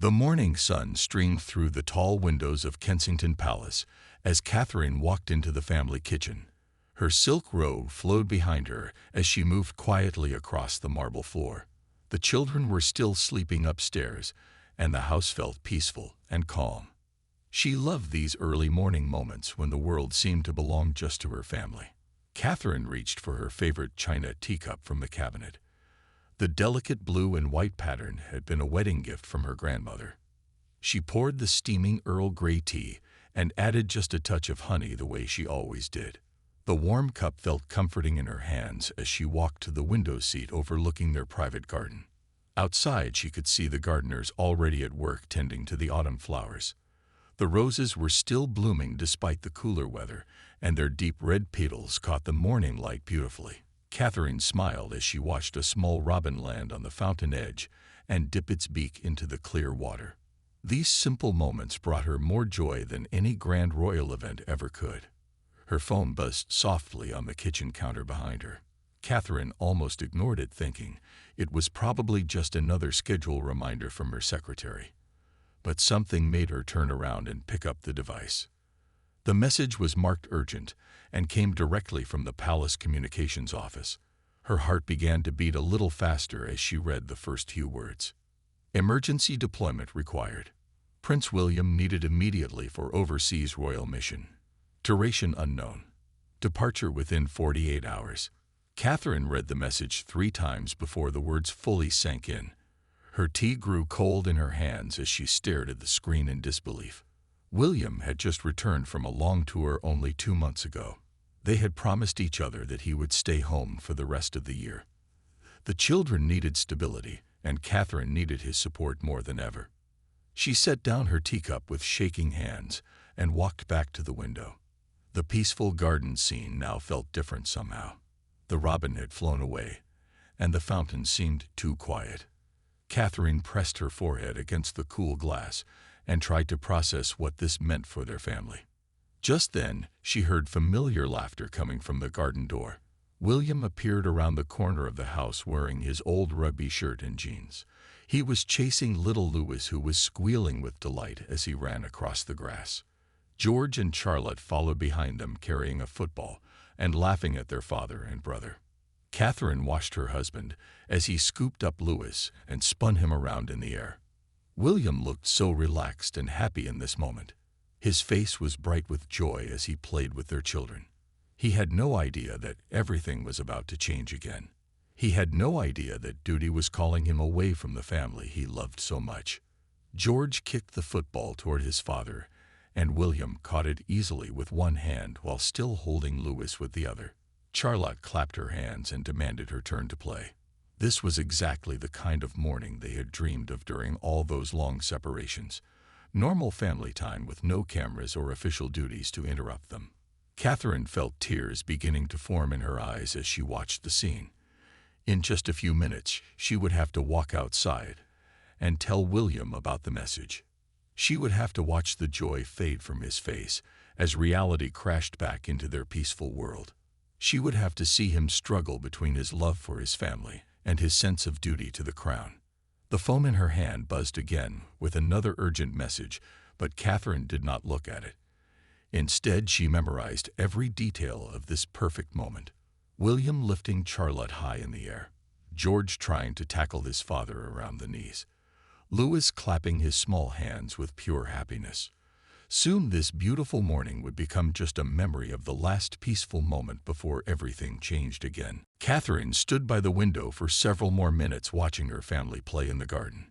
The morning sun streamed through the tall windows of Kensington Palace as Catherine walked into the family kitchen. Her silk robe flowed behind her as she moved quietly across the marble floor. The children were still sleeping upstairs, and the house felt peaceful and calm. She loved these early morning moments when the world seemed to belong just to her family. Catherine reached for her favorite china teacup from the cabinet. The delicate blue and white pattern had been a wedding gift from her grandmother. She poured the steaming Earl Grey tea and added just a touch of honey the way she always did. The warm cup felt comforting in her hands as she walked to the window seat overlooking their private garden. Outside, she could see the gardeners already at work tending to the autumn flowers. The roses were still blooming despite the cooler weather, and their deep red petals caught the morning light beautifully. Catherine smiled as she watched a small robin land on the fountain edge and dip its beak into the clear water. These simple moments brought her more joy than any grand royal event ever could. Her phone buzzed softly on the kitchen counter behind her. Catherine almost ignored it, thinking it was probably just another schedule reminder from her secretary. But something made her turn around and pick up the device. The message was marked urgent and came directly from the Palace Communications office. Her heart began to beat a little faster as she read the first few words. Emergency deployment required. Prince William needed immediately for overseas royal mission. Duration unknown. Departure within 48 hours. Catherine read the message 3 times before the words fully sank in. Her tea grew cold in her hands as she stared at the screen in disbelief. William had just returned from a long tour only 2 months ago. They had promised each other that he would stay home for the rest of the year. The children needed stability, and Catherine needed his support more than ever. She set down her teacup with shaking hands and walked back to the window. The peaceful garden scene now felt different somehow. The robin had flown away, and the fountain seemed too quiet. Catherine pressed her forehead against the cool glass and tried to process what this meant for their family. Just then, she heard familiar laughter coming from the garden door. William appeared around the corner of the house wearing his old rugby shirt and jeans. He was chasing little Louis, who was squealing with delight as he ran across the grass. George and Charlotte followed behind them carrying a football and laughing at their father and brother. Catherine watched her husband as he scooped up Louis and spun him around in the air. William looked so relaxed and happy in this moment. His face was bright with joy as he played with their children. He had no idea that everything was about to change again. He had no idea that duty was calling him away from the family he loved so much. George kicked the football toward his father, and William caught it easily with one hand while still holding Louis with the other. Charlotte clapped her hands and demanded her turn to play. This was exactly the kind of morning they had dreamed of during all those long separations. Normal family time with no cameras or official duties to interrupt them. Catherine felt tears beginning to form in her eyes as she watched the scene. In just a few minutes, she would have to walk outside and tell William about the message. She would have to watch the joy fade from his face as reality crashed back into their peaceful world. She would have to see him struggle between his love for his family and his sense of duty to the crown. The phone in her hand buzzed again with another urgent message, but Catherine did not look at it. Instead, she memorized every detail of this perfect moment. William lifting Charlotte high in the air. George trying to tackle his father around the knees. Louis clapping his small hands with pure happiness. Soon this beautiful morning would become just a memory of the last peaceful moment before everything changed again. Catherine stood by the window for several more minutes watching her family play in the garden.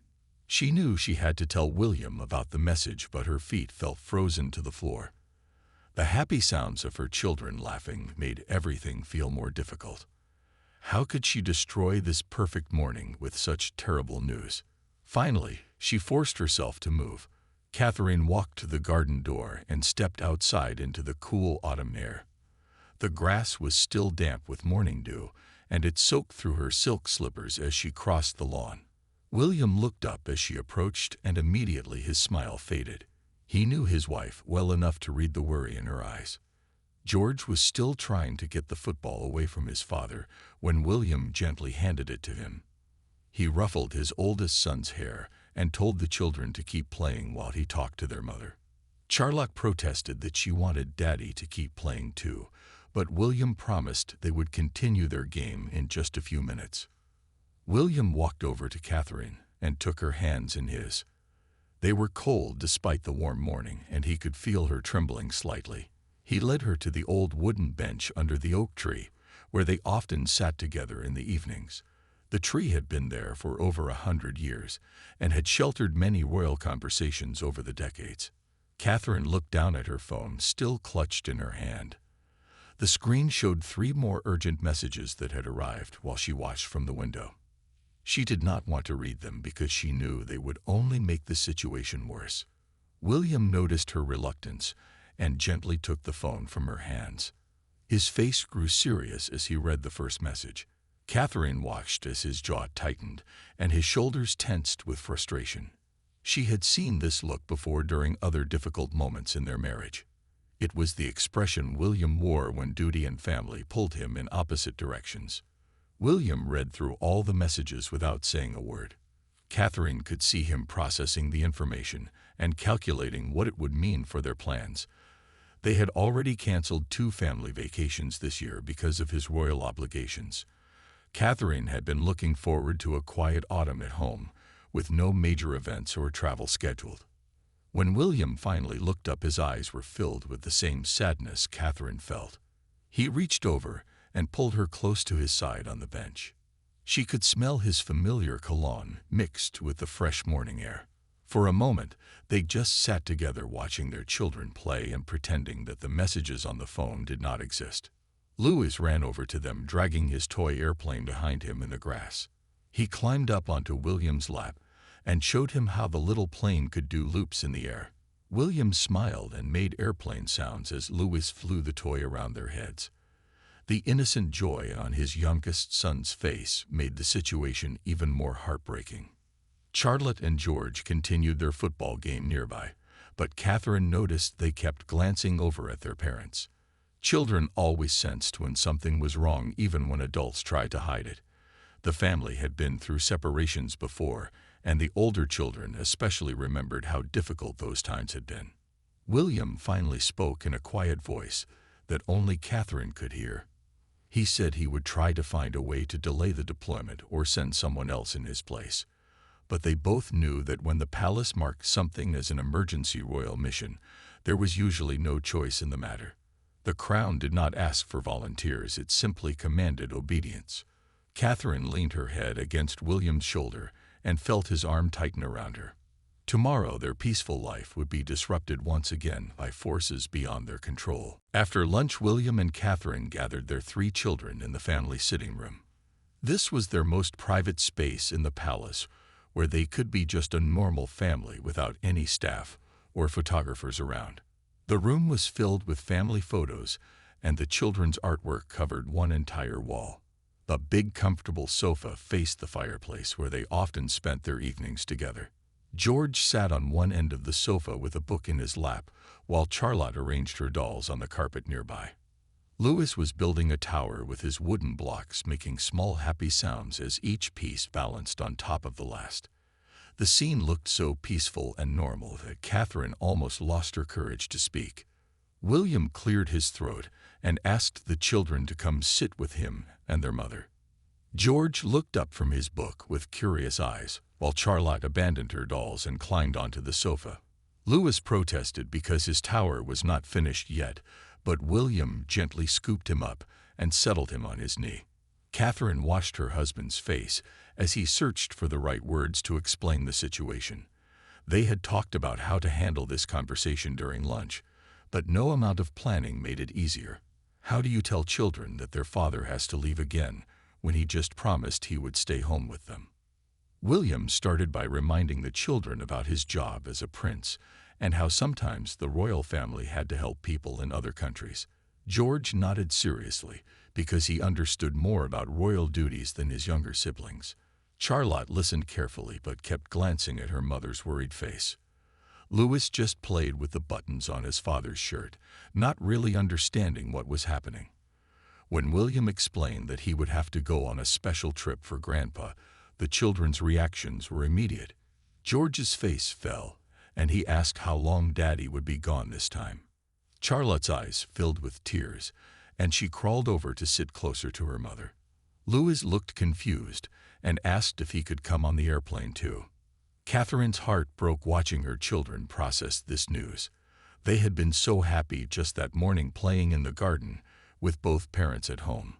She knew she had to tell William about the message, but her feet felt frozen to the floor. The happy sounds of her children laughing made everything feel more difficult. How could she destroy this perfect morning with such terrible news? Finally, she forced herself to move. Catherine walked to the garden door and stepped outside into the cool autumn air. The grass was still damp with morning dew, and it soaked through her silk slippers as she crossed the lawn. William looked up as she approached, and immediately his smile faded. He knew his wife well enough to read the worry in her eyes. George was still trying to get the football away from his father when William gently handed it to him. He ruffled his oldest son's hair and told the children to keep playing while he talked to their mother. Charlotte protested that she wanted Daddy to keep playing too, but William promised they would continue their game in just a few minutes. William walked over to Catherine and took her hands in his. They were cold despite the warm morning, and he could feel her trembling slightly. He led her to the old wooden bench under the oak tree, where they often sat together in the evenings. The tree had been there for over 100 years and had sheltered many royal conversations over the decades. Catherine looked down at her phone, still clutched in her hand. The screen showed 3 more urgent messages that had arrived while she watched from the window. She did not want to read them because she knew they would only make the situation worse. William noticed her reluctance and gently took the phone from her hands. His face grew serious as he read the first message. Catherine watched as his jaw tightened and his shoulders tensed with frustration. She had seen this look before during other difficult moments in their marriage. It was the expression William wore when duty and family pulled him in opposite directions. William read through all the messages without saying a word. Catherine could see him processing the information and calculating what it would mean for their plans. They had already canceled 2 family vacations this year because of his royal obligations. Catherine had been looking forward to a quiet autumn at home, with no major events or travel scheduled. When William finally looked up, his eyes were filled with the same sadness Catherine felt. He reached over and pulled her close to his side on the bench. She could smell his familiar cologne mixed with the fresh morning air. For a moment, they just sat together watching their children play and pretending that the messages on the phone did not exist. Louis ran over to them, dragging his toy airplane behind him in the grass. He climbed up onto William's lap and showed him how the little plane could do loops in the air. William smiled and made airplane sounds as Louis flew the toy around their heads. The innocent joy on his youngest son's face made the situation even more heartbreaking. Charlotte and George continued their football game nearby, but Catherine noticed they kept glancing over at their parents. Children always sensed when something was wrong, even when adults tried to hide it. The family had been through separations before, and the older children especially remembered how difficult those times had been. William finally spoke in a quiet voice that only Catherine could hear. He said he would try to find a way to delay the deployment or send someone else in his place. But they both knew that when the palace marked something as an emergency royal mission, there was usually no choice in the matter. The crown did not ask for volunteers, it simply commanded obedience. Catherine leaned her head against William's shoulder and felt his arm tighten around her. Tomorrow their peaceful life would be disrupted once again by forces beyond their control. After lunch, William and Catherine gathered their 3 children in the family sitting room. This was their most private space in the palace, where they could be just a normal family without any staff or photographers around. The room was filled with family photos, and the children's artwork covered one entire wall. A big, comfortable sofa faced the fireplace where they often spent their evenings together. George sat on one end of the sofa with a book in his lap, while Charlotte arranged her dolls on the carpet nearby. Louis was building a tower with his wooden blocks, making small happy sounds as each piece balanced on top of the last. The scene looked so peaceful and normal that Catherine almost lost her courage to speak. William cleared his throat and asked the children to come sit with him and their mother. George looked up from his book with curious eyes, while Charlotte abandoned her dolls and climbed onto the sofa. Louis protested because his tower was not finished yet, but William gently scooped him up and settled him on his knee. Catherine watched her husband's face as he searched for the right words to explain the situation. They had talked about how to handle this conversation during lunch, but no amount of planning made it easier. How do you tell children that their father has to leave again when he just promised he would stay home with them? William started by reminding the children about his job as a prince and how sometimes the royal family had to help people in other countries. George nodded seriously because he understood more about royal duties than his younger siblings. Charlotte listened carefully but kept glancing at her mother's worried face. Louis just played with the buttons on his father's shirt, not really understanding what was happening. When William explained that he would have to go on a special trip for Grandpa, the children's reactions were immediate. George's face fell, and he asked how long Daddy would be gone this time. Charlotte's eyes filled with tears, and she crawled over to sit closer to her mother. Louis looked confused and asked if he could come on the airplane too. Catherine's heart broke watching her children process this news. They had been so happy just that morning playing in the garden with both parents at home.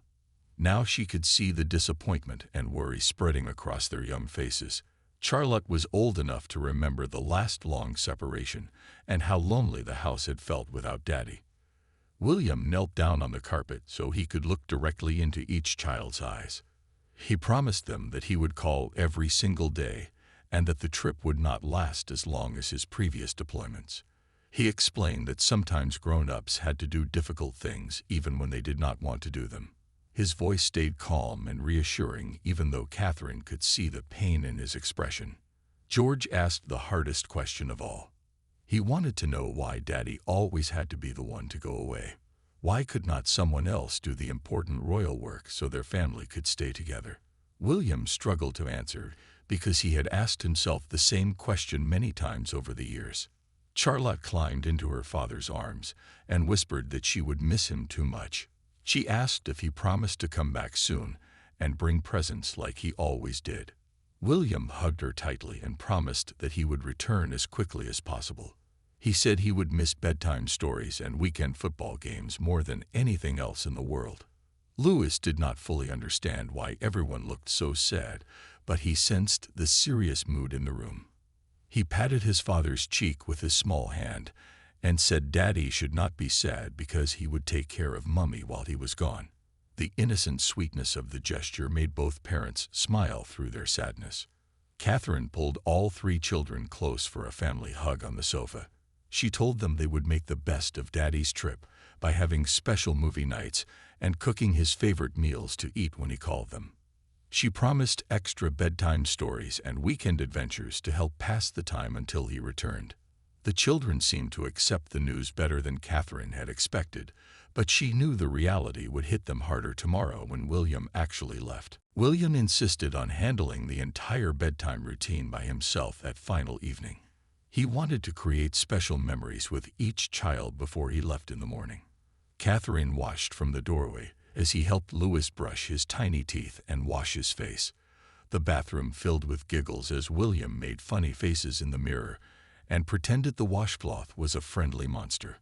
Now she could see the disappointment and worry spreading across their young faces. Charlotte was old enough to remember the last long separation and how lonely the house had felt without Daddy. William knelt down on the carpet so he could look directly into each child's eyes. He promised them that he would call every single day and that the trip would not last as long as his previous deployments. He explained that sometimes grown-ups had to do difficult things even when they did not want to do them. His voice stayed calm and reassuring even though Catherine could see the pain in his expression. George asked the hardest question of all. He wanted to know why Daddy always had to be the one to go away. Why could not someone else do the important royal work so their family could stay together? William struggled to answer because he had asked himself the same question many times over the years. Charlotte climbed into her father's arms and whispered that she would miss him too much. She asked if he promised to come back soon and bring presents like he always did. William hugged her tightly and promised that he would return as quickly as possible. He said he would miss bedtime stories and weekend football games more than anything else in the world. Louis did not fully understand why everyone looked so sad, but he sensed the serious mood in the room. He patted his father's cheek with his small hand and said Daddy should not be sad because he would take care of Mummy while he was gone. The innocent sweetness of the gesture made both parents smile through their sadness. Catherine pulled all three children close for a family hug on the sofa. She told them they would make the best of Daddy's trip by having special movie nights and cooking his favorite meals to eat when he called them. She promised extra bedtime stories and weekend adventures to help pass the time until he returned. The children seemed to accept the news better than Catherine had expected, but she knew the reality would hit them harder tomorrow when William actually left. William insisted on handling the entire bedtime routine by himself that final evening. He wanted to create special memories with each child before he left in the morning. Catherine watched from the doorway as he helped Louis brush his tiny teeth and wash his face. The bathroom filled with giggles as William made funny faces in the mirror and pretended the washcloth was a friendly monster.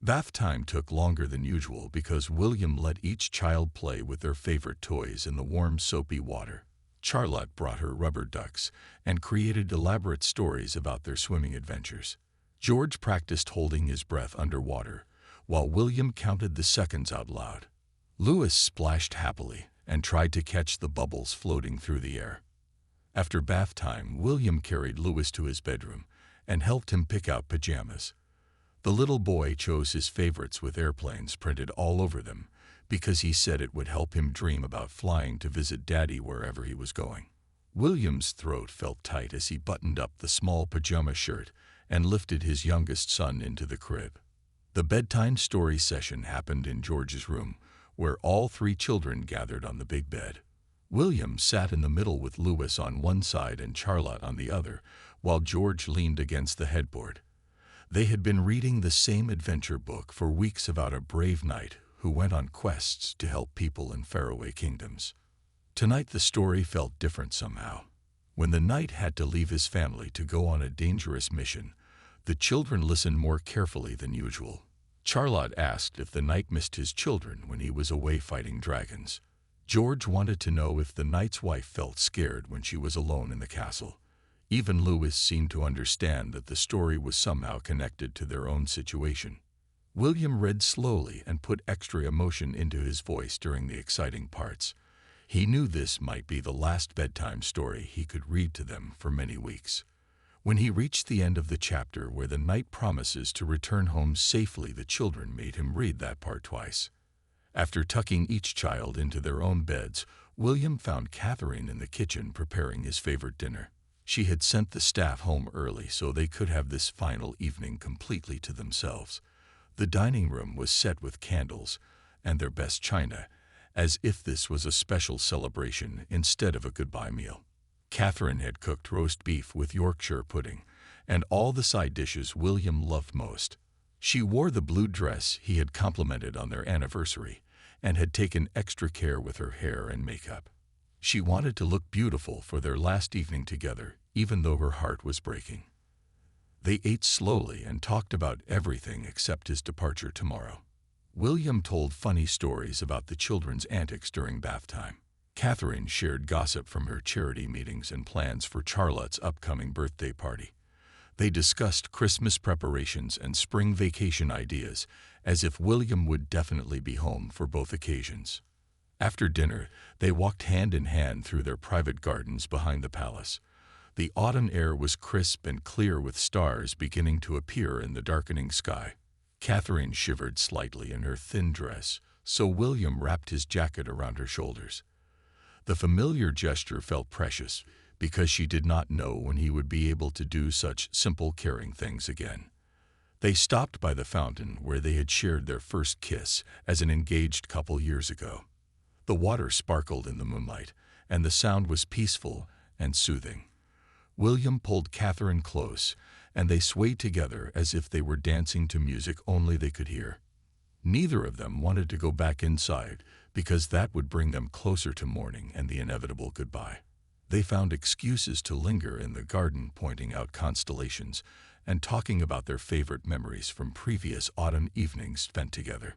Bath time took longer than usual because William let each child play with their favorite toys in the warm soapy water. Charlotte brought her rubber ducks and created elaborate stories about their swimming adventures. George practiced holding his breath underwater, while William counted the seconds out loud. Louis splashed happily and tried to catch the bubbles floating through the air. After bath time, William carried Louis to his bedroom and helped him pick out pajamas. The little boy chose his favorites with airplanes printed all over them because he said it would help him dream about flying to visit Daddy wherever he was going. William's throat felt tight as he buttoned up the small pajama shirt and lifted his youngest son into the crib. The bedtime story session happened in George's room, where all three children gathered on the big bed. William sat in the middle with Louis on one side and Charlotte on the other, while George leaned against the headboard. They had been reading the same adventure book for weeks about a brave knight who went on quests to help people in faraway kingdoms. Tonight the story felt different somehow. When the knight had to leave his family to go on a dangerous mission, the children listened more carefully than usual. Charlotte asked if the knight missed his children when he was away fighting dragons. George wanted to know if the knight's wife felt scared when she was alone in the castle. Even Louis seemed to understand that the story was somehow connected to their own situation. William read slowly and put extra emotion into his voice during the exciting parts. He knew this might be the last bedtime story he could read to them for many weeks. When he reached the end of the chapter where the knight promises to return home safely, the children made him read that part twice. After tucking each child into their own beds, William found Catherine in the kitchen preparing his favorite dinner. She had sent the staff home early so they could have this final evening completely to themselves. The dining room was set with candles and their best china, as if this was a special celebration instead of a goodbye meal. Catherine had cooked roast beef with Yorkshire pudding, and all the side dishes William loved most. She wore the blue dress he had complimented on their anniversary, and had taken extra care with her hair and makeup. She wanted to look beautiful for their last evening together, even though her heart was breaking. They ate slowly and talked about everything except his departure tomorrow. William told funny stories about the children's antics during bath time. Catherine shared gossip from her charity meetings and plans for Charlotte's upcoming birthday party. They discussed Christmas preparations and spring vacation ideas, as if William would definitely be home for both occasions. After dinner, they walked hand in hand through their private gardens behind the palace. The autumn air was crisp and clear, with stars beginning to appear in the darkening sky. Catherine shivered slightly in her thin dress, so William wrapped his jacket around her shoulders. The familiar gesture felt precious, because she did not know when he would be able to do such simple, caring things again. They stopped by the fountain where they had shared their first kiss as an engaged couple years ago. The water sparkled in the moonlight, and the sound was peaceful and soothing. William pulled Catherine close, and they swayed together as if they were dancing to music only they could hear. Neither of them wanted to go back inside, because that would bring them closer to morning and the inevitable goodbye. They found excuses to linger in the garden, pointing out constellations and talking about their favorite memories from previous autumn evenings spent together.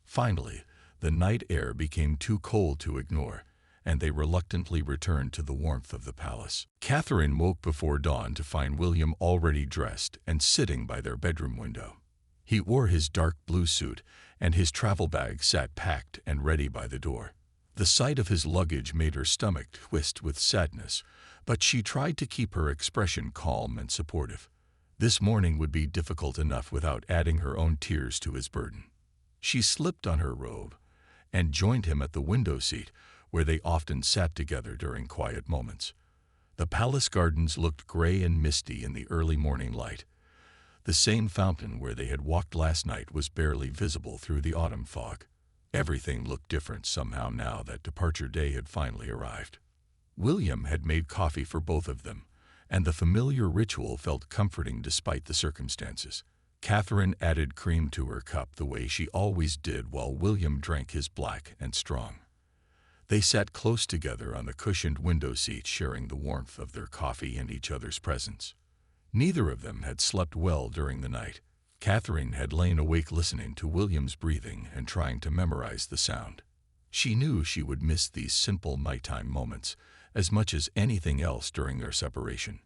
Finally, the night air became too cold to ignore, and they reluctantly returned to the warmth of the palace. Catherine woke before dawn to find William already dressed and sitting by their bedroom window. He wore his dark blue suit, and his travel bag sat packed and ready by the door. The sight of his luggage made her stomach twist with sadness, but she tried to keep her expression calm and supportive. This morning would be difficult enough without adding her own tears to his burden. She slipped on her robe and joined him at the window seat, where they often sat together during quiet moments. The palace gardens looked gray and misty in the early morning light. The same fountain where they had walked last night was barely visible through the autumn fog. Everything looked different somehow now that departure day had finally arrived. William had made coffee for both of them, and the familiar ritual felt comforting despite the circumstances. Catherine added cream to her cup the way she always did, while William drank his black and strong. They sat close together on the cushioned window seat, sharing the warmth of their coffee and each other's presence. Neither of them had slept well during the night. Catherine had lain awake listening to William's breathing and trying to memorize the sound. She knew she would miss these simple nighttime moments as much as anything else during their separation.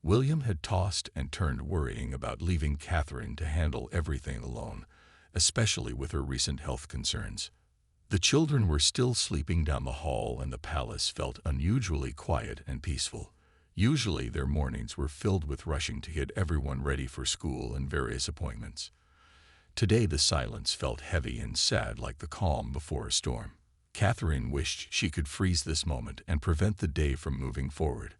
William had tossed and turned, worrying about leaving Catherine to handle everything alone, especially with her recent health concerns. The children were still sleeping down the hall, and the palace felt unusually quiet and peaceful. Usually their mornings were filled with rushing to get everyone ready for school and various appointments. Today the silence felt heavy and sad, like the calm before a storm. Catherine wished she could freeze this moment and prevent the day from moving forward.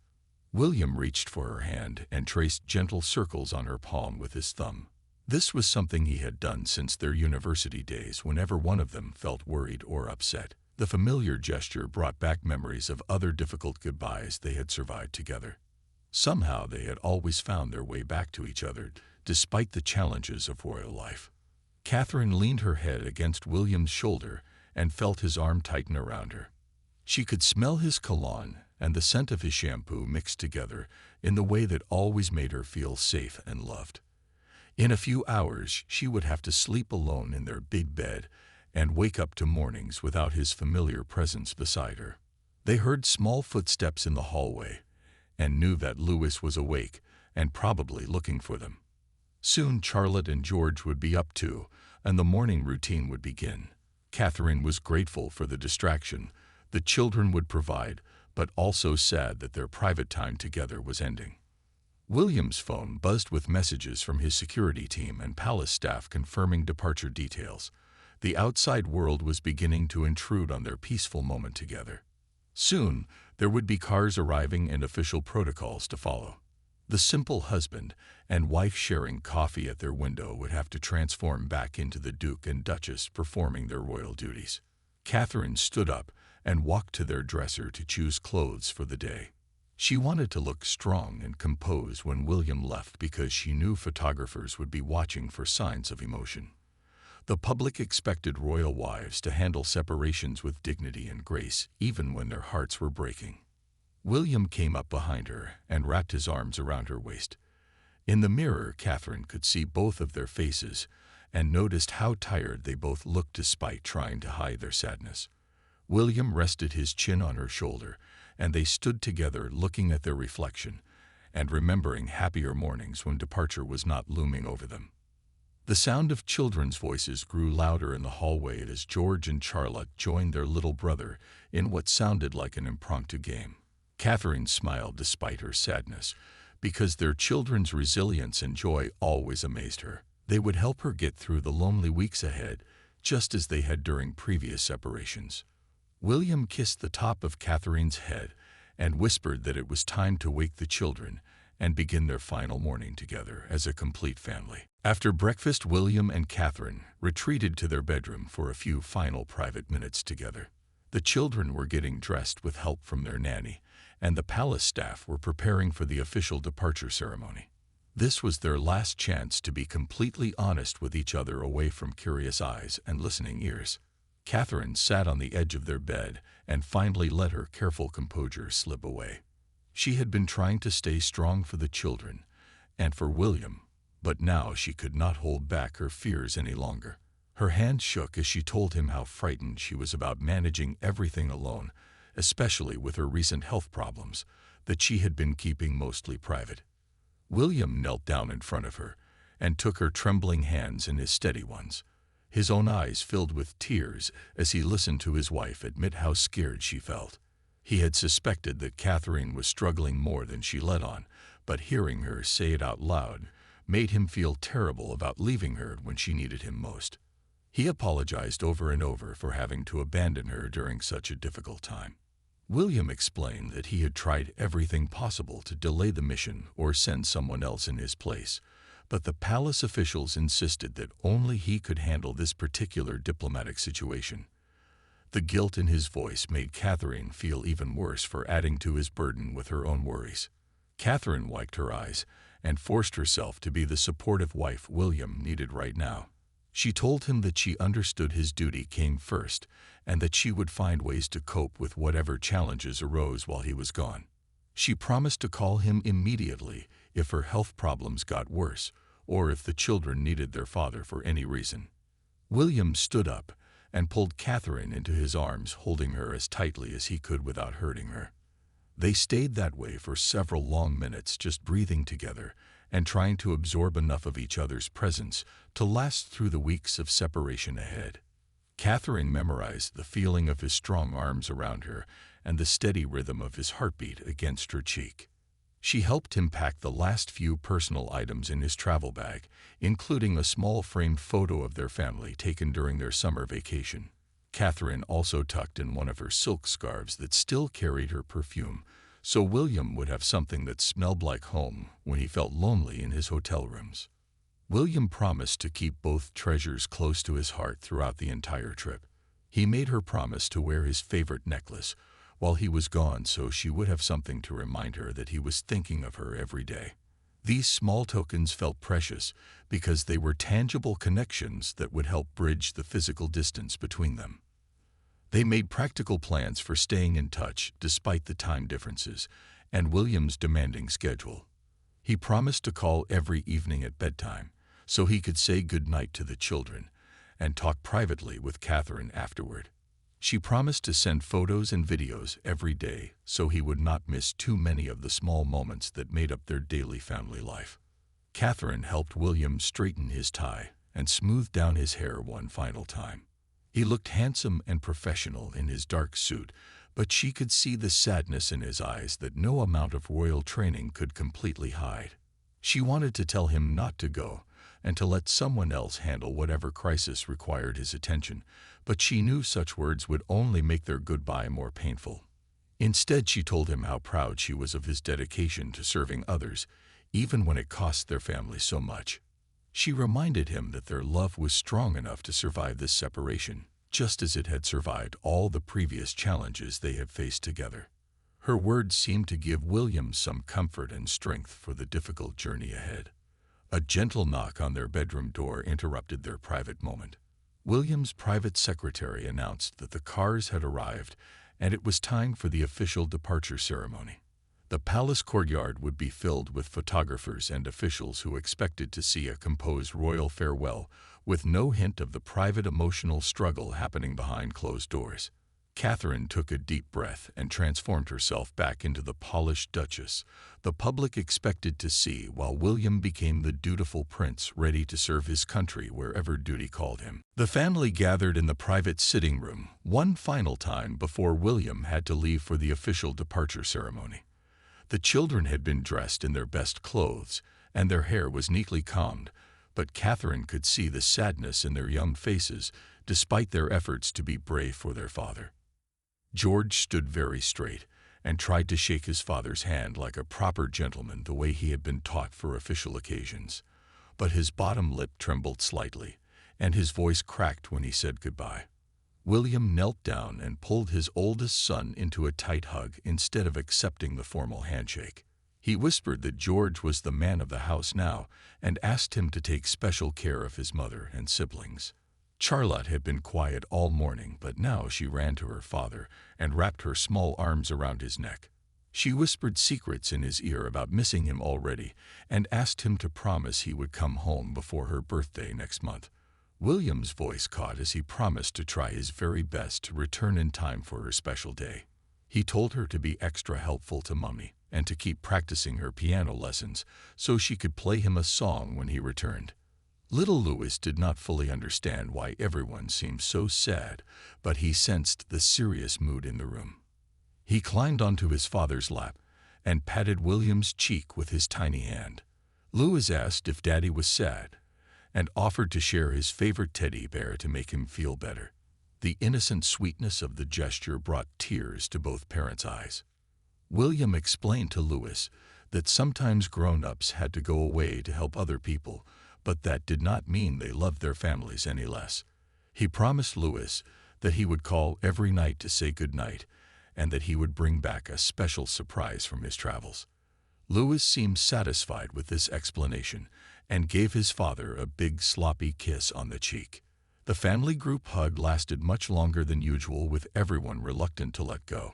William reached for her hand and traced gentle circles on her palm with his thumb. This was something he had done since their university days whenever one of them felt worried or upset. The familiar gesture brought back memories of other difficult goodbyes they had survived together. Somehow they had always found their way back to each other, despite the challenges of royal life. Catherine leaned her head against William's shoulder and felt his arm tighten around her. She could smell his cologne and the scent of his shampoo mixed together in the way that always made her feel safe and loved. In a few hours, she would have to sleep alone in their big bed and wake up to mornings without his familiar presence beside her. They heard small footsteps in the hallway and knew that Louis was awake and probably looking for them. Soon Charlotte and George would be up too, and the morning routine would begin. Catherine was grateful for the distraction the children would provide, but also sad that their private time together was ending. William's phone buzzed with messages from his security team and palace staff confirming departure details. The outside world was beginning to intrude on their peaceful moment together. Soon, there would be cars arriving and official protocols to follow. The simple husband and wife sharing coffee at their window would have to transform back into the Duke and Duchess performing their royal duties. Catherine stood up and walked to their dresser to choose clothes for the day. She wanted to look strong and composed when William left because she knew photographers would be watching for signs of emotion. The public expected royal wives to handle separations with dignity and grace, even when their hearts were breaking. William came up behind her and wrapped his arms around her waist. In the mirror, Catherine could see both of their faces and noticed how tired they both looked despite trying to hide their sadness. William rested his chin on her shoulder, and they stood together looking at their reflection and remembering happier mornings when departure was not looming over them. The sound of children's voices grew louder in the hallway as George and Charlotte joined their little brother in what sounded like an impromptu game. Catherine smiled despite her sadness, because their children's resilience and joy always amazed her. They would help her get through the lonely weeks ahead, just as they had during previous separations. William kissed the top of Catherine's head and whispered that it was time to wake the children and begin their final morning together as a complete family. After breakfast, William and Catherine retreated to their bedroom for a few final private minutes together. The children were getting dressed with help from their nanny, and the palace staff were preparing for the official departure ceremony. This was their last chance to be completely honest with each other away from curious eyes and listening ears. Catherine sat on the edge of their bed and finally let her careful composure slip away. She had been trying to stay strong for the children and for William, but now she could not hold back her fears any longer. Her hand shook as she told him how frightened she was about managing everything alone, especially with her recent health problems that she had been keeping mostly private. William knelt down in front of her and took her trembling hands in his steady ones. His own eyes filled with tears as he listened to his wife admit how scared she felt. He had suspected that Catherine was struggling more than she let on, but hearing her say it out loud made him feel terrible about leaving her when she needed him most. He apologized over and over for having to abandon her during such a difficult time. William explained that he had tried everything possible to delay the mission or send someone else in his place, but the palace officials insisted that only he could handle this particular diplomatic situation. The guilt in his voice made Catherine feel even worse for adding to his burden with her own worries. Catherine wiped her eyes and forced herself to be the supportive wife William needed right now. She told him that she understood his duty came first and that she would find ways to cope with whatever challenges arose while he was gone. She promised to call him immediately if her health problems got worse or if the children needed their father for any reason. William stood up and pulled Catherine into his arms, holding her as tightly as he could without hurting her. They stayed that way for several long minutes, just breathing together and trying to absorb enough of each other's presence to last through the weeks of separation ahead. Catherine memorized the feeling of his strong arms around her and the steady rhythm of his heartbeat against her cheek. She helped him pack the last few personal items in his travel bag, including a small framed photo of their family taken during their summer vacation. Catherine also tucked in one of her silk scarves that still carried her perfume, so William would have something that smelled like home when he felt lonely in his hotel rooms. William promised to keep both treasures close to his heart throughout the entire trip. He made her promise to wear his favorite necklace while he was gone so she would have something to remind her that he was thinking of her every day. These small tokens felt precious because they were tangible connections that would help bridge the physical distance between them. They made practical plans for staying in touch despite the time differences and William's demanding schedule. He promised to call every evening at bedtime so he could say goodnight to the children and talk privately with Catherine afterward. She promised to send photos and videos every day so he would not miss too many of the small moments that made up their daily family life. Catherine helped William straighten his tie and smooth down his hair one final time. He looked handsome and professional in his dark suit, but she could see the sadness in his eyes that no amount of royal training could completely hide. She wanted to tell him not to go and to let someone else handle whatever crisis required his attention, but she knew such words would only make their goodbye more painful. Instead, she told him how proud she was of his dedication to serving others, even when it cost their family so much. She reminded him that their love was strong enough to survive this separation, just as it had survived all the previous challenges they had faced together. Her words seemed to give William some comfort and strength for the difficult journey ahead. A gentle knock on their bedroom door interrupted their private moment. William's private secretary announced that the cars had arrived and it was time for the official departure ceremony. The palace courtyard would be filled with photographers and officials who expected to see a composed royal farewell, with no hint of the private emotional struggle happening behind closed doors. Catherine took a deep breath and transformed herself back into the polished duchess the public expected to see, while William became the dutiful prince ready to serve his country wherever duty called him. The family gathered in the private sitting room one final time before William had to leave for the official departure ceremony. The children had been dressed in their best clothes, and their hair was neatly combed, but Catherine could see the sadness in their young faces despite their efforts to be brave for their father. George stood very straight and tried to shake his father's hand like a proper gentleman, the way he had been taught for official occasions. But his bottom lip trembled slightly, and his voice cracked when he said goodbye. William knelt down and pulled his oldest son into a tight hug instead of accepting the formal handshake. He whispered that George was the man of the house now and asked him to take special care of his mother and siblings. Charlotte had been quiet all morning, but now she ran to her father and wrapped her small arms around his neck. She whispered secrets in his ear about missing him already and asked him to promise he would come home before her birthday next month. William's voice caught as he promised to try his very best to return in time for her special day. He told her to be extra helpful to Mummy and to keep practicing her piano lessons so she could play him a song when he returned. Little Louis did not fully understand why everyone seemed so sad, but he sensed the serious mood in the room. He climbed onto his father's lap and patted William's cheek with his tiny hand. Louis asked if Daddy was sad and offered to share his favorite teddy bear to make him feel better. The innocent sweetness of the gesture brought tears to both parents' eyes. William explained to Louis that sometimes grown-ups had to go away to help other people, but that did not mean they loved their families any less. He promised Louis that he would call every night to say good night and that he would bring back a special surprise from his travels. Louis seemed satisfied with this explanation and gave his father a big sloppy kiss on the cheek. The family group hug lasted much longer than usual, with everyone reluctant to let go.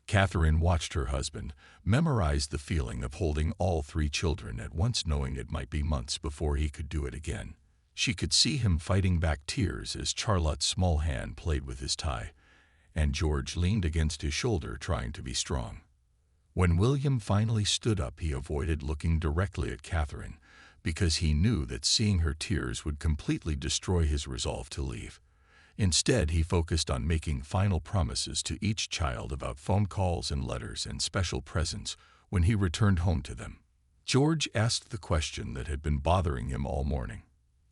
Catherine watched her husband, memorized the feeling of holding all three children at once, knowing it might be months before he could do it again. She could see him fighting back tears as Charlotte's small hand played with his tie, and George leaned against his shoulder trying to be strong. When William finally stood up, he avoided looking directly at Catherine because he knew that seeing her tears would completely destroy his resolve to leave. Instead, he focused on making final promises to each child about phone calls and letters and special presents when he returned home to them. George asked the question that had been bothering him all morning.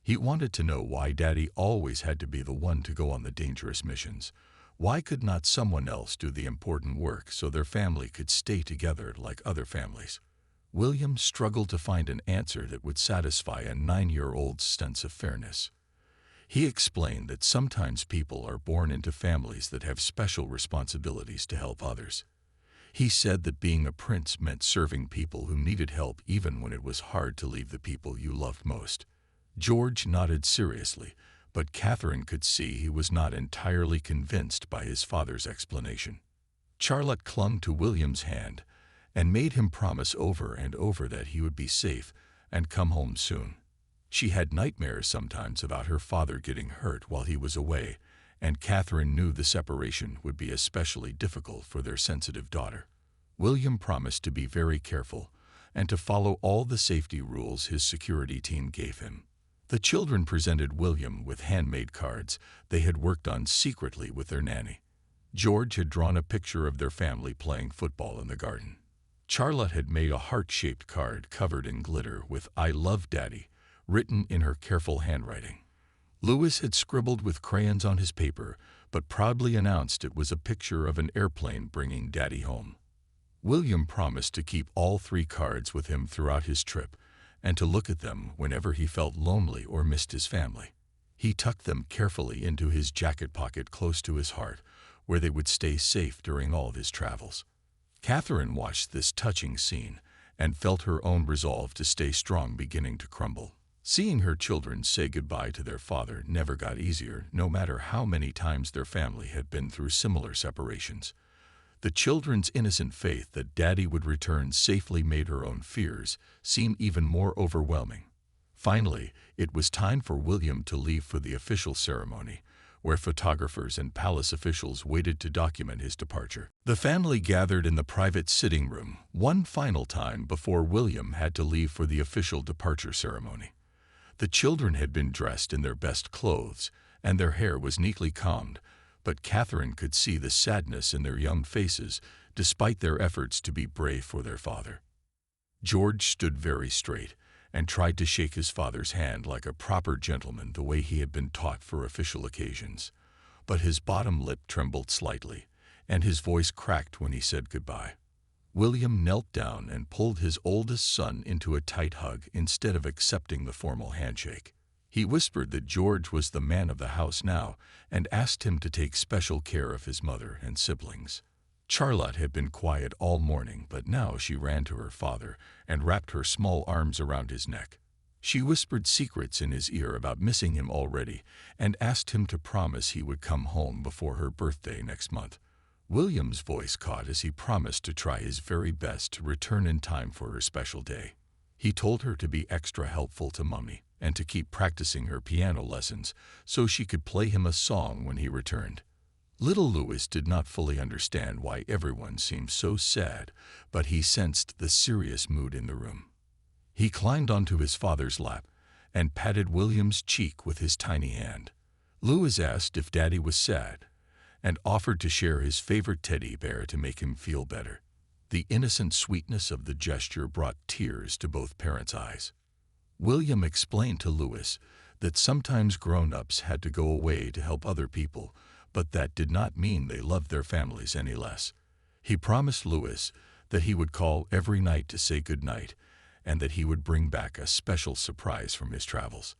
He wanted to know why Daddy always had to be the one to go on the dangerous missions. Why could not someone else do the important work so their family could stay together like other families? William struggled to find an answer that would satisfy a 9-year-old's sense of fairness. He explained that sometimes people are born into families that have special responsibilities to help others. He said that being a prince meant serving people who needed help even when it was hard to leave the people you loved most. George nodded seriously, but Catherine could see he was not entirely convinced by his father's explanation. Charlotte clung to William's hand and made him promise over and over that he would be safe and come home soon. She had nightmares sometimes about her father getting hurt while he was away, and Catherine knew the separation would be especially difficult for their sensitive daughter. William promised to be very careful and to follow all the safety rules his security team gave him. The children presented William with handmade cards they had worked on secretly with their nanny. George had drawn a picture of their family playing football in the garden. Charlotte had made a heart-shaped card covered in glitter with "I love Daddy" written in her careful handwriting. Louis had scribbled with crayons on his paper, but proudly announced it was a picture of an airplane bringing Daddy home. William promised to keep all three cards with him throughout his trip and to look at them whenever he felt lonely or missed his family. He tucked them carefully into his jacket pocket close to his heart, where they would stay safe during all of his travels. Catherine watched this touching scene and felt her own resolve to stay strong beginning to crumble. Seeing her children say goodbye to their father never got easier, no matter how many times their family had been through similar separations. The children's innocent faith that Daddy would return safely made her own fears seem even more overwhelming. Finally, it was time for William to leave for the official ceremony, where photographers and palace officials waited to document his departure. The family gathered in the private sitting room one final time before William had to leave for the official departure ceremony. The children had been dressed in their best clothes, and their hair was neatly combed, but Catherine could see the sadness in their young faces despite their efforts to be brave for their father. George stood very straight and tried to shake his father's hand like a proper gentleman the way he had been taught for official occasions. But his bottom lip trembled slightly, and his voice cracked when he said goodbye. William knelt down and pulled his oldest son into a tight hug instead of accepting the formal handshake. He whispered that George was the man of the house now and asked him to take special care of his mother and siblings. Charlotte had been quiet all morning, but now she ran to her father and wrapped her small arms around his neck. She whispered secrets in his ear about missing him already and asked him to promise he would come home before her birthday next month. William's voice caught as he promised to try his very best to return in time for her special day. He told her to be extra helpful to Mummy and to keep practicing her piano lessons so she could play him a song when he returned. Little Louis did not fully understand why everyone seemed so sad, but he sensed the serious mood in the room. He climbed onto his father's lap and patted William's cheek with his tiny hand. Louis asked if Daddy was sad and offered to share his favorite teddy bear to make him feel better. The innocent sweetness of the gesture brought tears to both parents' eyes. William explained to Louis that sometimes grown-ups had to go away to help other people, but that did not mean they loved their families any less. He promised Louis that he would call every night to say goodnight and that he would bring back a special surprise from his travels.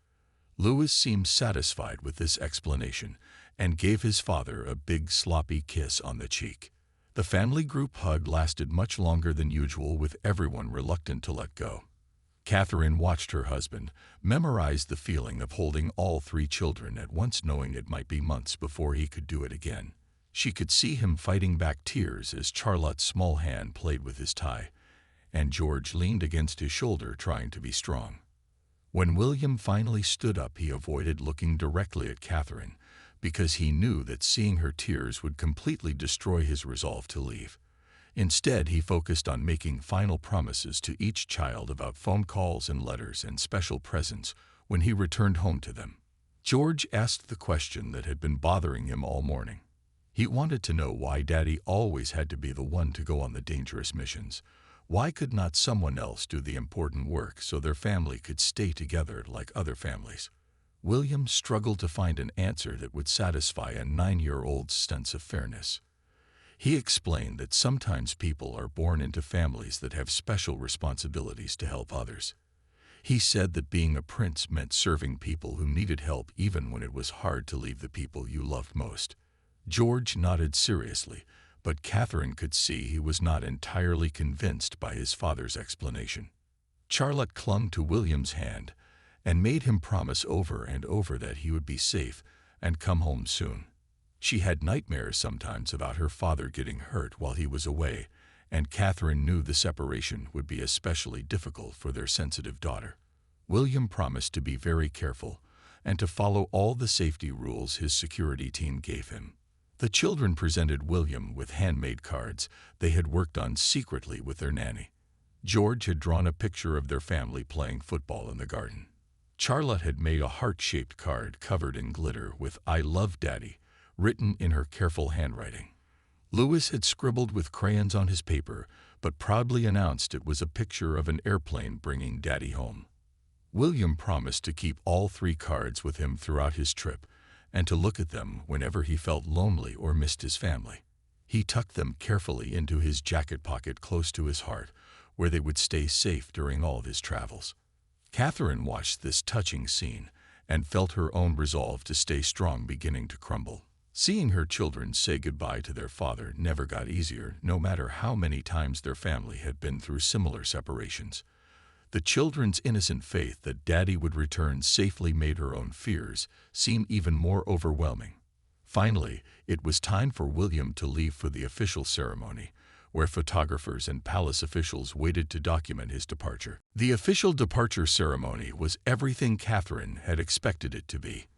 Louis seemed satisfied with this explanation and gave his father a big sloppy kiss on the cheek. The family group hug lasted much longer than usual, with everyone reluctant to let go. Catherine watched her husband memorize the feeling of holding all three children at once, knowing it might be months before he could do it again. She could see him fighting back tears as Charlotte's small hand played with his tie, and George leaned against his shoulder trying to be strong. When William finally stood up, he avoided looking directly at Catherine because he knew that seeing her tears would completely destroy his resolve to leave. Instead, he focused on making final promises to each child about phone calls and letters and special presents when he returned home to them. George asked the question that had been bothering him all morning. He wanted to know why Daddy always had to be the one to go on the dangerous missions. Why could not someone else do the important work so their family could stay together like other families? William struggled to find an answer that would satisfy a 9-year-old's sense of fairness. He explained that sometimes people are born into families that have special responsibilities to help others. He said that being a prince meant serving people who needed help even when it was hard to leave the people you loved most. George nodded seriously, but Catherine could see he was not entirely convinced by his father's explanation. Charlotte clung to William's hand and made him promise over and over that he would be safe and come home soon. She had nightmares sometimes about her father getting hurt while he was away, and Catherine knew the separation would be especially difficult for their sensitive daughter. William promised to be very careful and to follow all the safety rules his security team gave him. The children presented William with handmade cards they had worked on secretly with their nanny. George had drawn a picture of their family playing football in the garden. Charlotte had made a heart-shaped card covered in glitter with "I love Daddy" written in her careful handwriting. Louis had scribbled with crayons on his paper, but proudly announced it was a picture of an airplane bringing Daddy home. William promised to keep all three cards with him throughout his trip and to look at them whenever he felt lonely or missed his family. He tucked them carefully into his jacket pocket close to his heart, where they would stay safe during all of his travels. Catherine watched this touching scene and felt her own resolve to stay strong beginning to crumble. Seeing her children say goodbye to their father never got easier, no matter how many times their family had been through similar separations. The children's innocent faith that Daddy would return safely made her own fears seem even more overwhelming. Finally, it was time for William to leave for the official ceremony, where photographers and palace officials waited to document his departure. The official departure ceremony was everything Catherine had expected it to be.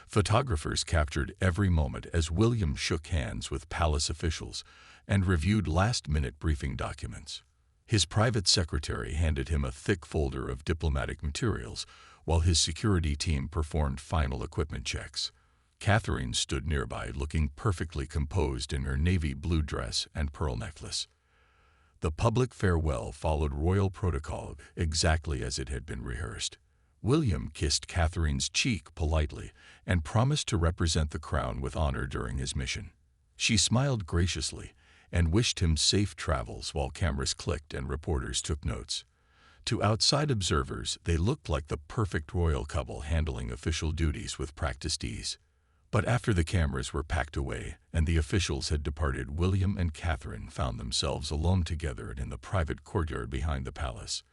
Photographers captured every moment as William shook hands with palace officials and reviewed last-minute briefing documents. His private secretary handed him a thick folder of diplomatic materials, while his security team performed final equipment checks. Catherine stood nearby, looking perfectly composed in her navy blue dress and pearl necklace. The public farewell followed royal protocol exactly as it had been rehearsed. William kissed Catherine's cheek politely and promised to represent the crown with honor during his mission. She smiled graciously and wished him safe travels while cameras clicked and reporters took notes. To outside observers, they looked like the perfect royal couple handling official duties with practiced ease. But after the cameras were packed away and the officials had departed, William and Catherine found themselves alone together in the private courtyard behind the palace.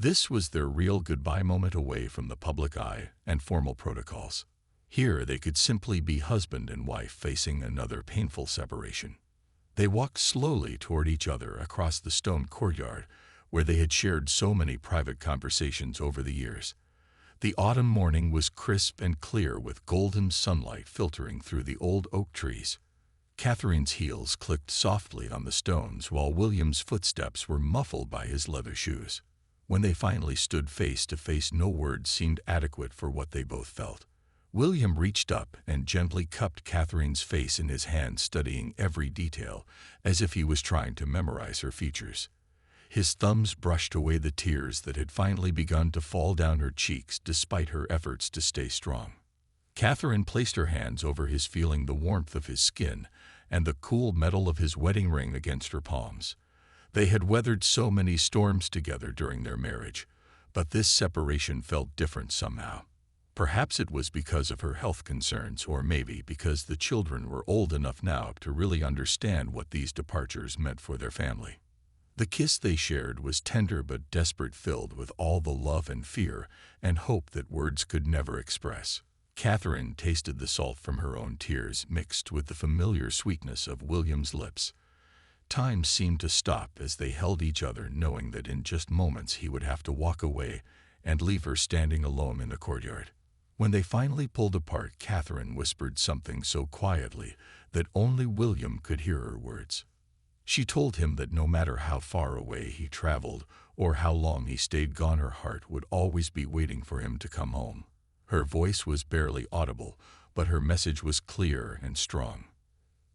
This was their real goodbye moment, away from the public eye and formal protocols. Here they could simply be husband and wife facing another painful separation. They walked slowly toward each other across the stone courtyard where they had shared so many private conversations over the years. The autumn morning was crisp and clear, with golden sunlight filtering through the old oak trees. Catherine's heels clicked softly on the stones, while William's footsteps were muffled by his leather shoes. When they finally stood face to face, no words seemed adequate for what they both felt. William reached up and gently cupped Catherine's face in his hand, studying every detail, as if he was trying to memorize her features. His thumbs brushed away the tears that had finally begun to fall down her cheeks despite her efforts to stay strong. Catherine placed her hands over his, feeling the warmth of his skin and the cool metal of his wedding ring against her palms. They had weathered so many storms together during their marriage, but this separation felt different somehow. Perhaps it was because of her health concerns, or maybe because the children were old enough now to really understand what these departures meant for their family. The kiss they shared was tender but desperate, filled with all the love and fear and hope that words could never express. Catherine tasted the salt from her own tears mixed with the familiar sweetness of William's lips. Time seemed to stop as they held each other, knowing that in just moments he would have to walk away and leave her standing alone in the courtyard. When they finally pulled apart, Catherine whispered something so quietly that only William could hear her words. She told him that no matter how far away he traveled or how long he stayed gone, her heart would always be waiting for him to come home. Her voice was barely audible, but her message was clear and strong.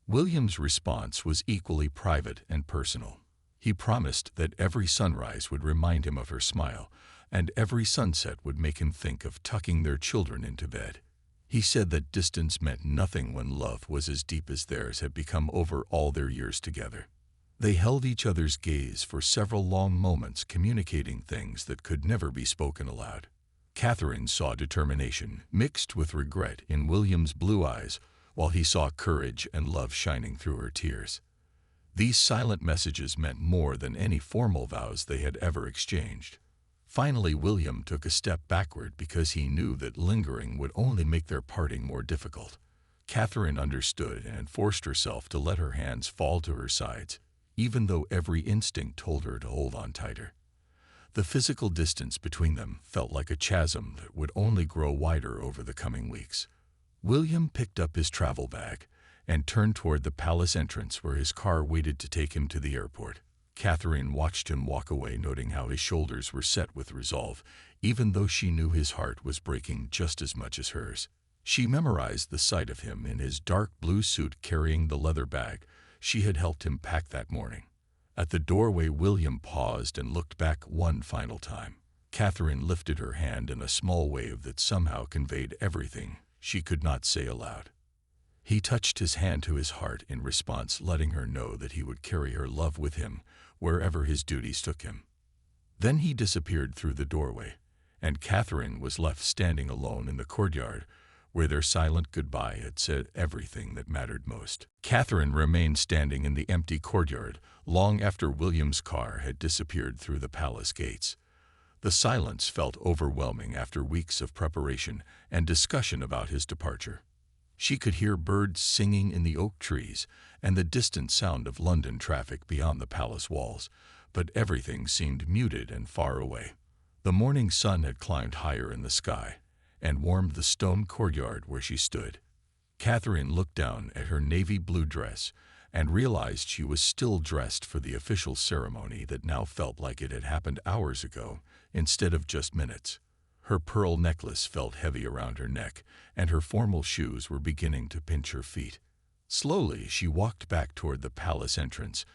William's response was equally private and personal. He promised that every sunrise would remind him of her smile, and every sunset would make him think of tucking their children into bed. He said that distance meant nothing when love was as deep as theirs had become over all their years together. They held each other's gaze for several long moments, communicating things that could never be spoken aloud. Catherine saw determination mixed with regret in William's blue eyes, while he saw courage and love shining through her tears. These silent messages meant more than any formal vows they had ever exchanged. Finally, William took a step backward because he knew that lingering would only make their parting more difficult. Catherine understood and forced herself to let her hands fall to her sides, even though every instinct told her to hold on tighter. The physical distance between them felt like a chasm that would only grow wider over the coming weeks. William picked up his travel bag and turned toward the palace entrance where his car waited to take him to the airport. Catherine watched him walk away, noting how his shoulders were set with resolve, even though she knew his heart was breaking just as much as hers. She memorized the sight of him in his dark blue suit carrying the leather bag she had helped him pack that morning. At the doorway, William paused and looked back one final time. Catherine lifted her hand in a small wave that somehow conveyed everything she could not say aloud. He touched his hand to his heart in response, letting her know that he would carry her love with him wherever his duties took him. Then he disappeared through the doorway, and Catherine was left standing alone in the courtyard where their silent goodbye had said everything that mattered most. Catherine remained standing in the empty courtyard long after William's car had disappeared through the palace gates. The silence felt overwhelming after weeks of preparation and discussion about his departure. She could hear birds singing in the oak trees and the distant sound of London traffic beyond the palace walls, but everything seemed muted and far away. The morning sun had climbed higher in the sky and warmed the stone courtyard where she stood. Catherine looked down at her navy blue dress and realized she was still dressed for the official ceremony that now felt like it had happened hours ago instead of just minutes. Her pearl necklace felt heavy around her neck, and her formal shoes were beginning to pinch her feet. Slowly, she walked back toward the palace entrance,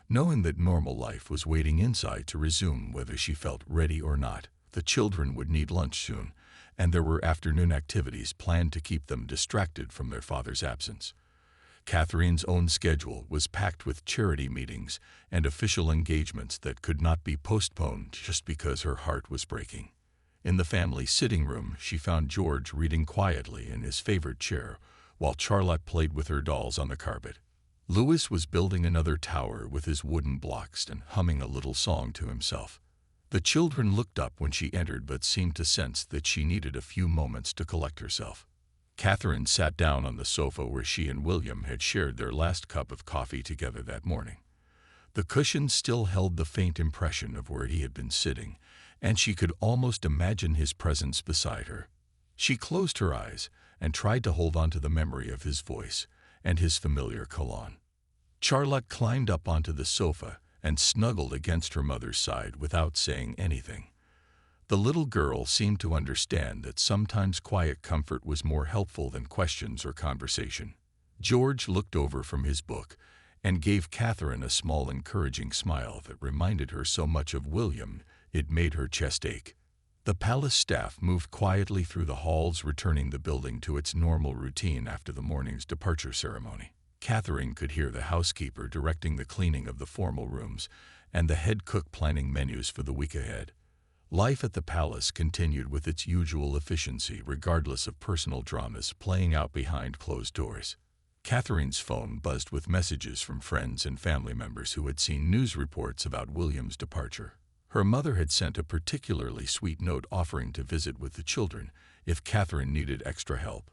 knowing that normal life was waiting inside to resume whether she felt ready or not. The children would need lunch soon, and there were afternoon activities planned to keep them distracted from their father's absence. Catherine's own schedule was packed with charity meetings and official engagements that could not be postponed just because her heart was breaking. In the family sitting room, she found George reading quietly in his favorite chair, while Charlotte played with her dolls on the carpet. Louis was building another tower with his wooden blocks and humming a little song to himself. The children looked up when she entered but seemed to sense that she needed a few moments to collect herself. Catherine sat down on the sofa where she and William had shared their last cup of coffee together that morning. The cushion still held the faint impression of where he had been sitting, and she could almost imagine his presence beside her. She closed her eyes and tried to hold on to the memory of his voice and his familiar cologne. Charlotte climbed up onto the sofa and snuggled against her mother's side without saying anything. The little girl seemed to understand that sometimes quiet comfort was more helpful than questions or conversation. George looked over from his book and gave Catherine a small encouraging smile that reminded her so much of William it made her chest ache. The palace staff moved quietly through the halls, returning the building to its normal routine after the morning's departure ceremony. Catherine could hear the housekeeper directing the cleaning of the formal rooms and the head cook planning menus for the week ahead. Life at the palace continued with its usual efficiency regardless of personal dramas playing out behind closed doors. Catherine's phone buzzed with messages from friends and family members who had seen news reports about William's departure. Her mother had sent a particularly sweet note offering to visit with the children if Catherine needed extra help.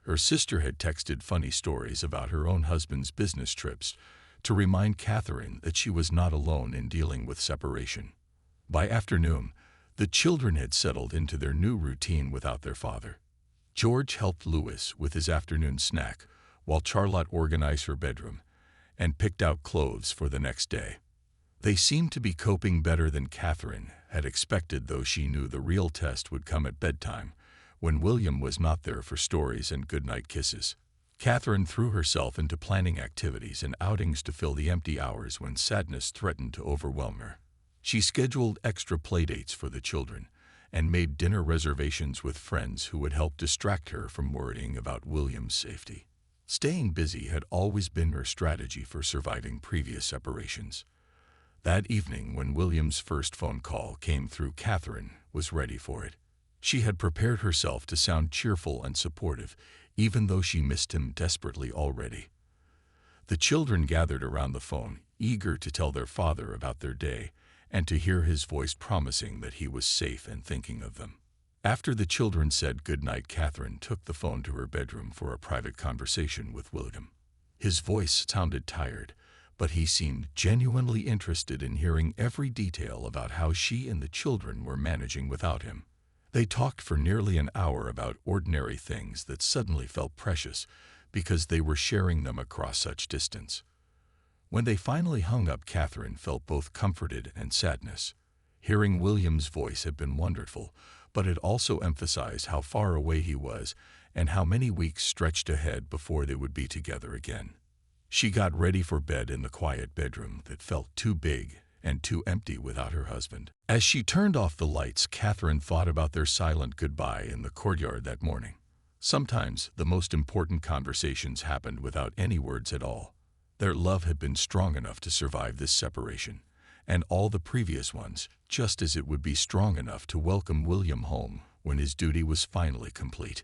Her sister had texted funny stories about her own husband's business trips to remind Catherine that she was not alone in dealing with separation. By afternoon, the children had settled into their new routine without their father. George helped Louis with his afternoon snack, while Charlotte organized her bedroom and picked out clothes for the next day. They seemed to be coping better than Catherine had expected, though she knew the real test would come at bedtime, when William was not there for stories and goodnight kisses. Catherine threw herself into planning activities and outings to fill the empty hours when sadness threatened to overwhelm her. She scheduled extra playdates for the children and made dinner reservations with friends who would help distract her from worrying about William's safety. Staying busy had always been her strategy for surviving previous separations. That evening, when William's first phone call came through, Catherine was ready for it. She had prepared herself to sound cheerful and supportive, even though she missed him desperately already. The children gathered around the phone, eager to tell their father about their day and to hear his voice promising that he was safe and thinking of them. After the children said goodnight, Catherine took the phone to her bedroom for a private conversation with William. His voice sounded tired, but he seemed genuinely interested in hearing every detail about how she and the children were managing without him. They talked for nearly an hour about ordinary things that suddenly felt precious because they were sharing them across such distance. When they finally hung up, Catherine felt both comforted and sadness. Hearing William's voice had been wonderful, but it also emphasized how far away he was and how many weeks stretched ahead before they would be together again. She got ready for bed in the quiet bedroom that felt too big and too empty without her husband. As she turned off the lights, Catherine thought about their silent goodbye in the courtyard that morning. Sometimes the most important conversations happened without any words at all. Their love had been strong enough to survive this separation, and all the previous ones, just as it would be strong enough to welcome William home when his duty was finally complete.